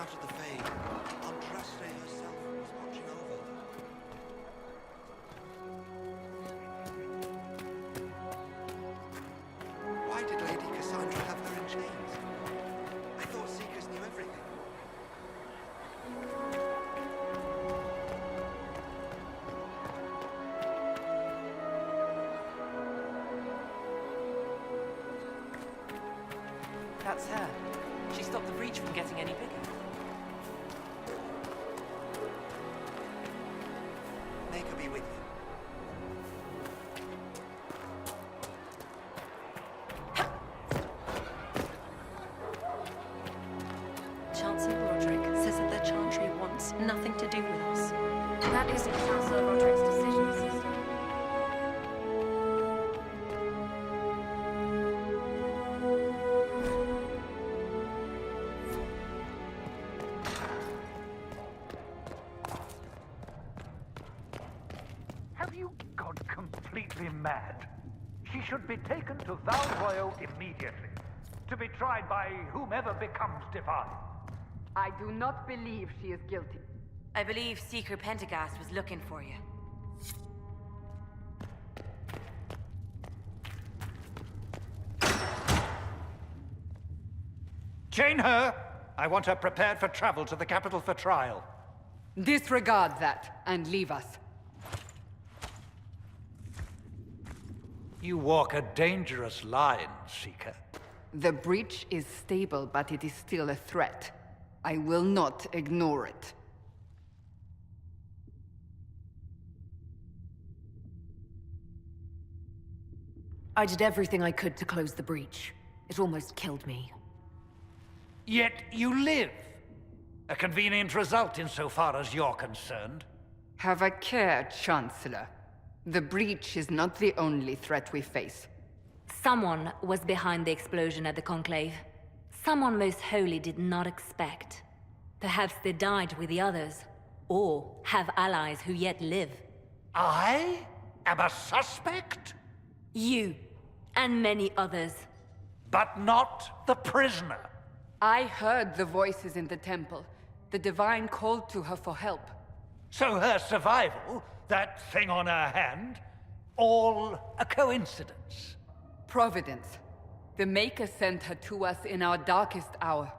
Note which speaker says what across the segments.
Speaker 1: out of the fade, Andraste herself was watching over her. Why did Lady Cassandra have her in chains? I thought Seekers knew everything.
Speaker 2: That's her. She stopped the breach from getting any bigger.
Speaker 1: May could be with you.
Speaker 3: Chancellor Roderick says that the Chantry wants nothing to do with us.
Speaker 4: That isn't Chancellor Roderick's decision, sister.
Speaker 5: Have you gone completely mad? She should be taken to Val Royal immediately, to be tried by whomever becomes divine.
Speaker 6: I do not believe she is guilty.
Speaker 4: I believe Seeker Pentagast was looking for you.
Speaker 5: Chain her! I want her prepared for travel to the capital for trial.
Speaker 6: Disregard that and leave us.
Speaker 5: You walk a dangerous line, Seeker.
Speaker 6: The breach is stable, but it is still a threat. I will not ignore it.
Speaker 7: I did everything I could to close the breach. It almost killed me.
Speaker 5: Yet you live. A convenient result insofar as you're concerned.
Speaker 6: Have a care, Chancellor. The breach is not the only threat we face.
Speaker 4: Someone was behind the explosion at the Conclave. Someone Most Holy did not expect. Perhaps they died with the others, or have allies who yet live.
Speaker 5: I am a suspect?
Speaker 4: You, and many others.
Speaker 5: But not the prisoner.
Speaker 6: I heard the voices in the temple. The Divine called to her for help.
Speaker 5: So her survival, that thing on her hand, all a coincidence.
Speaker 6: Providence. The Maker sent her to us in our darkest hour.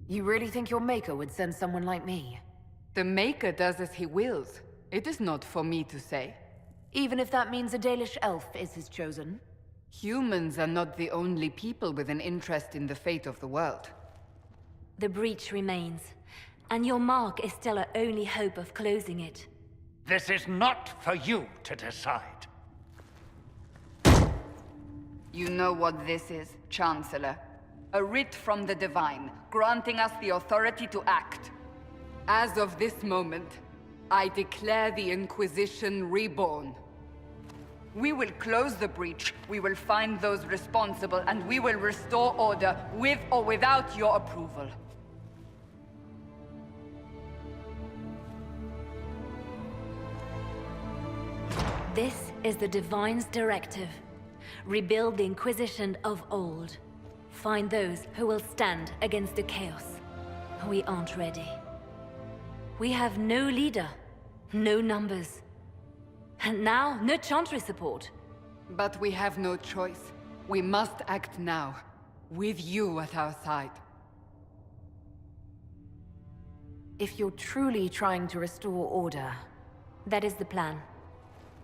Speaker 7: You really think your Maker would send someone like me?
Speaker 6: The Maker does as he wills. It is not for me to say.
Speaker 7: Even if that means a Dalish elf is his chosen?
Speaker 6: Humans are not the only people with an interest in the fate of the world.
Speaker 4: The breach remains, and your mark is still our only hope of closing it.
Speaker 5: This is not for you to decide.
Speaker 6: You know what this is, Chancellor. A writ from the Divine, granting us the authority to act. As of this moment, I declare the Inquisition reborn. We will close the breach, we will find those responsible, and we will restore order, with or without your approval.
Speaker 4: This is the Divine's directive. Rebuild the Inquisition of old. Find those who will stand against the chaos. We aren't ready. We have no leader, no numbers. And now, no Chantry support.
Speaker 6: But we have no choice. We must act now, with you at our side.
Speaker 7: If you're truly trying to restore order,
Speaker 4: That is the plan.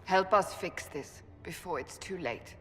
Speaker 6: Help us fix this, before it's too late.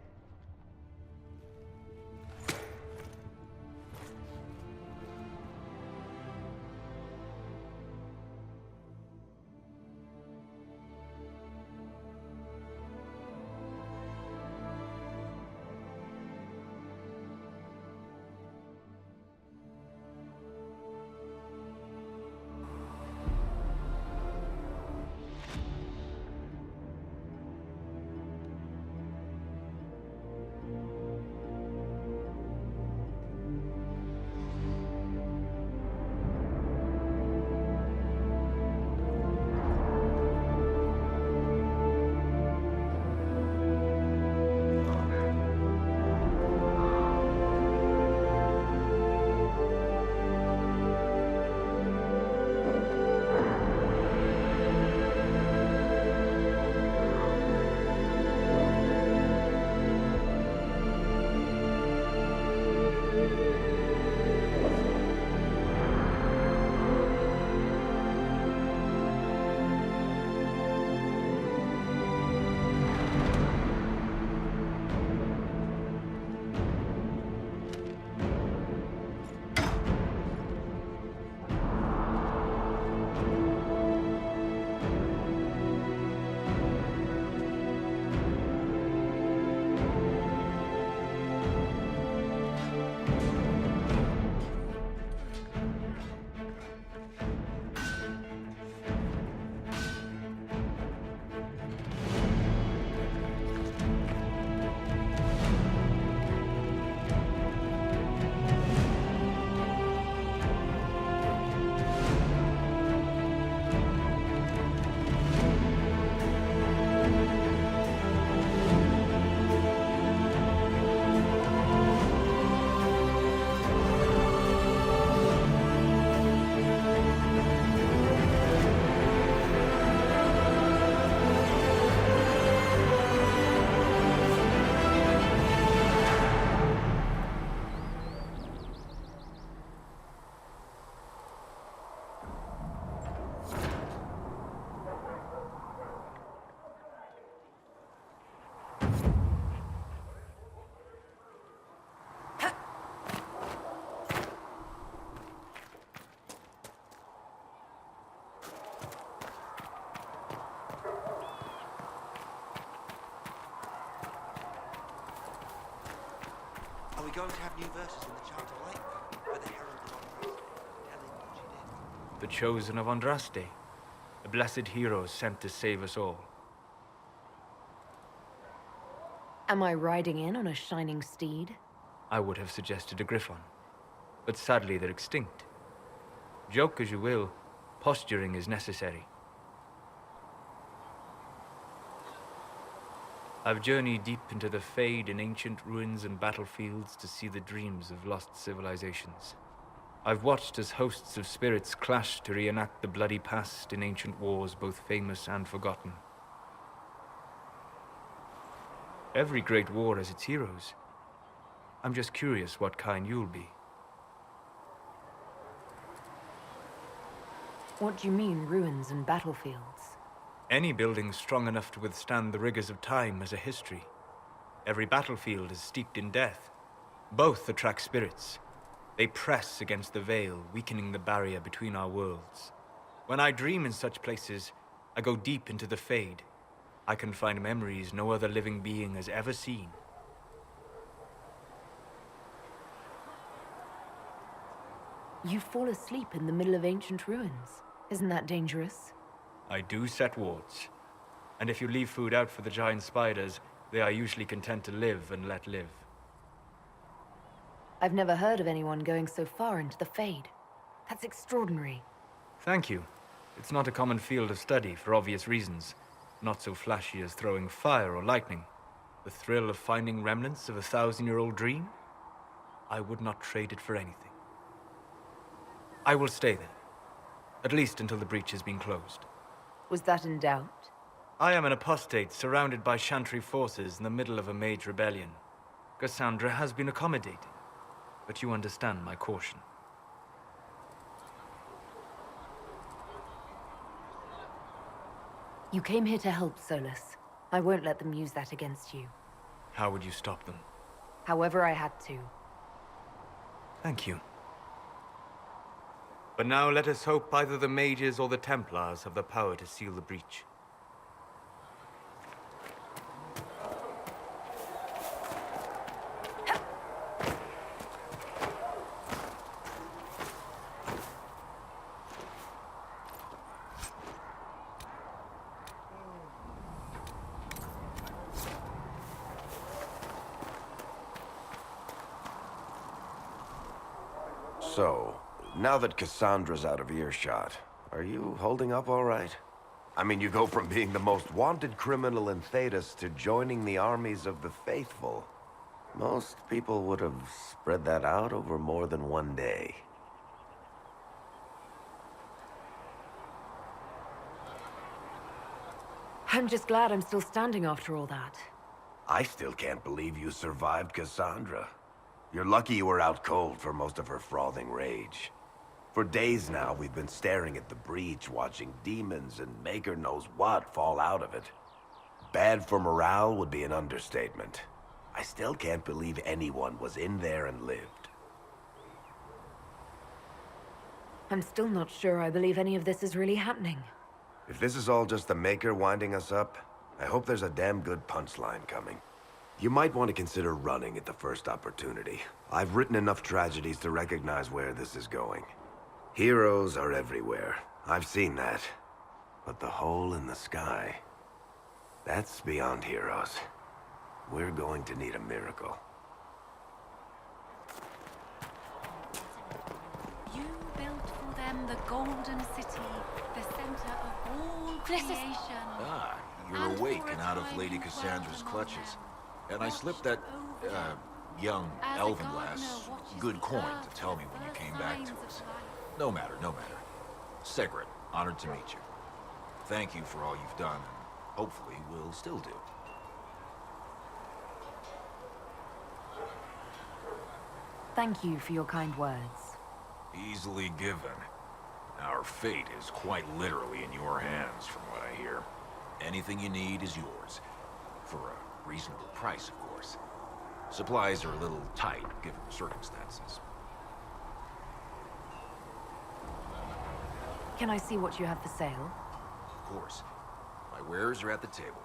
Speaker 1: Are we going to have new verses in the Chant of Light by the Herald of Andraste, telling what she did?
Speaker 8: The Chosen of Andraste, a blessed hero sent to save us all.
Speaker 7: Am I riding in on a shining steed?
Speaker 8: I would have suggested a griffon, but sadly they're extinct. Joke as you will, posturing is necessary. I've journeyed deep into the Fade in ancient ruins and battlefields to see the dreams of lost civilizations. I've watched as hosts of spirits clash to reenact the bloody past in ancient wars both famous and forgotten. Every great war has its heroes. I'm just curious what kind you'll be.
Speaker 7: What do you mean, ruins and battlefields?
Speaker 8: Any building strong enough to withstand the rigors of time has a history. Every battlefield is steeped in death. Both attract spirits. They press against the veil, weakening the barrier between our worlds. When I dream in such places, I go deep into the Fade. I can find memories no other living being has ever seen.
Speaker 7: You fall asleep in the middle of ancient ruins. Isn't that dangerous?
Speaker 8: I do set wards. And if you leave food out for the giant spiders, they are usually content to live and let live.
Speaker 7: I've never heard of anyone going so far into the Fade. That's extraordinary.
Speaker 8: Thank you. It's not a common field of study for obvious reasons. Not so flashy as throwing fire or lightning. The thrill of finding remnants of a 1,000-year-old dream? I would not trade it for anything. I will stay there. At least until the breach has been closed.
Speaker 7: Was that in doubt?
Speaker 8: I am an apostate surrounded by Chantry forces in the middle of a mage rebellion. Cassandra has been accommodating, but you understand my caution.
Speaker 7: You came here to help, Solus. I won't let them use that against you.
Speaker 8: How would you stop them?
Speaker 7: However I had to.
Speaker 8: Thank you. But now let us hope either the mages or the Templars have the power to seal the breach.
Speaker 9: So, now that Cassandra's out of earshot, are you holding up all right? I mean, you go from being the most wanted criminal in Thedas to joining the armies of the faithful. Most people would have spread that out over more than one day.
Speaker 7: I'm just glad I'm still standing after all that.
Speaker 9: I still can't believe you survived Cassandra. You're lucky you were out cold for most of her frothing rage. For days now, we've been staring at the breach, watching demons and maker knows what fall out of it. Bad for morale would be an understatement. I still can't believe anyone was in there and lived.
Speaker 7: I'm still not sure I believe any of this is really happening.
Speaker 9: If this is all just the Maker winding us up, I hope there's a damn good punchline coming. You might want to consider running at the first opportunity. I've written enough tragedies to recognize where this is going. Heroes are everywhere. I've seen that. But the hole in the sky, that's beyond heroes. We're going to need a miracle.
Speaker 3: You built for them the golden city, the center of all creation.
Speaker 10: Ah, you're awake and out of Lady Cassandra's clutches. And I slipped that, young elven lass good coin to tell me when you came back to us. No matter, no matter. Sigrid, honored to meet you. Thank you for all you've done, and hopefully will still do.
Speaker 7: Thank you for your kind words.
Speaker 10: Easily given. Our fate is quite literally in your hands, from what I hear. Anything you need is yours. For a reasonable price, of course. Supplies are a little tight, given the circumstances.
Speaker 7: Can I see what you have for sale?
Speaker 10: Of course. My wares are at the table.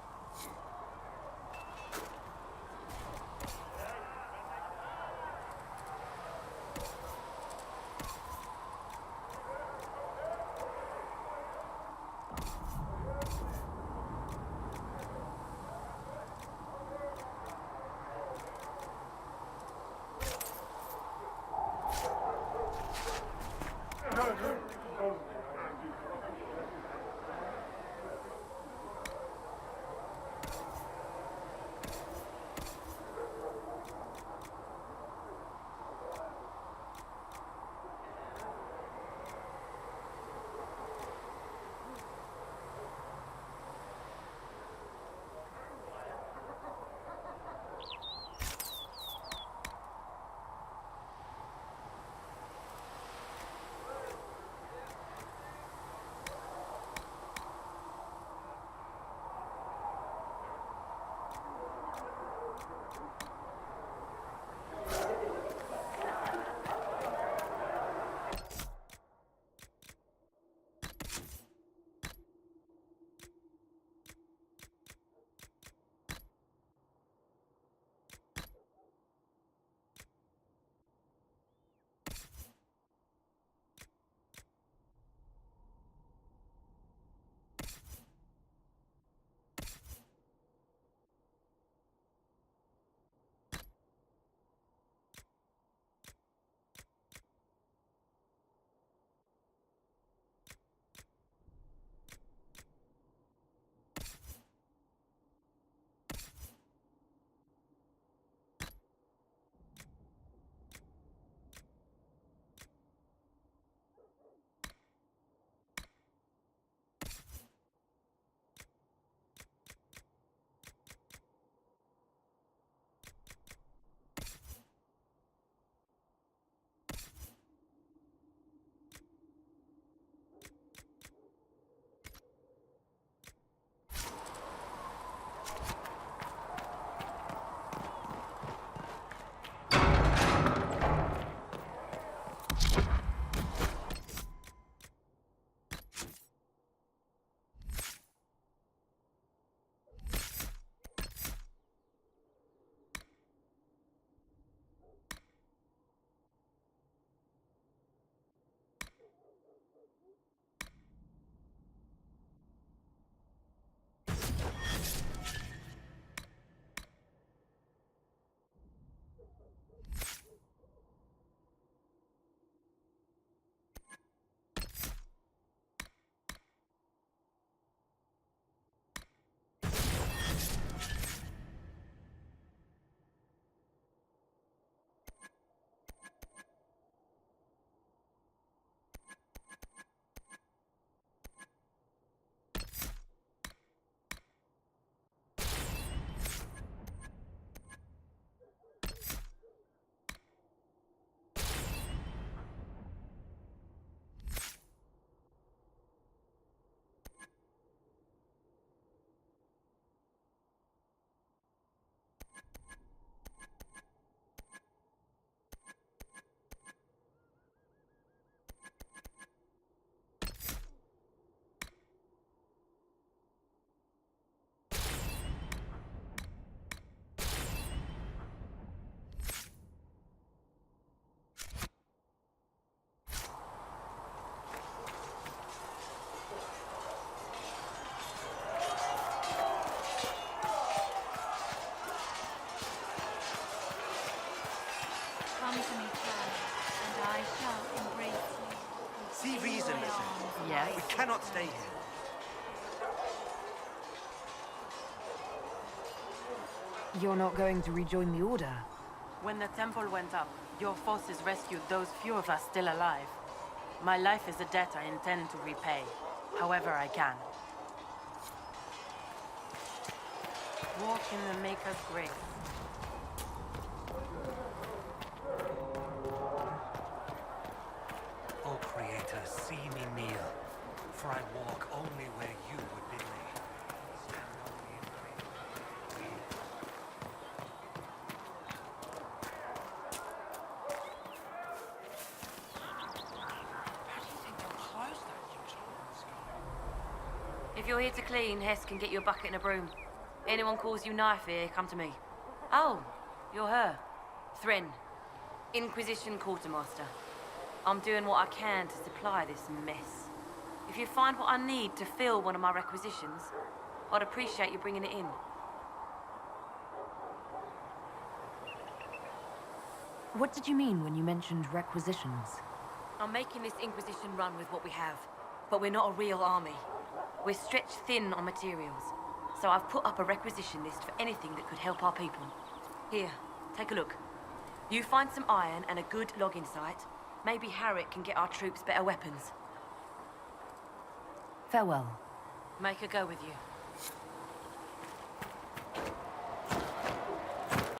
Speaker 3: Come to me, child, and I shall embrace you.
Speaker 1: See reason, Mrs.
Speaker 2: Yes?
Speaker 1: We cannot stay here.
Speaker 7: You're not going to rejoin the Order?
Speaker 2: When the temple went up, your forces rescued those few of us still alive. My life is a debt I intend to repay, however I can. Walk in the Maker's grace.
Speaker 11: O Creator, see me kneel, for I walk only where you would bid me. Stand only in faith. How do you think they'll close that huge hole in the sky?
Speaker 2: If you're here to clean, Hess can get you a bucket and a broom. Anyone calls you knife here, come to me. Oh, you're her. Thren, Inquisition Quartermaster. I'm doing what I can to supply this mess. If you find what I need to fill one of my requisitions, I'd appreciate you bringing it in.
Speaker 7: What did you mean when you mentioned requisitions?
Speaker 2: I'm making this Inquisition run with what we have, but we're not a real army. We're stretched thin on materials, so I've put up a requisition list for anything that could help our people. Here, take a look. You find some iron and a good logging site, maybe Harriet can get our troops better weapons.
Speaker 7: Farewell.
Speaker 2: Make her go with you.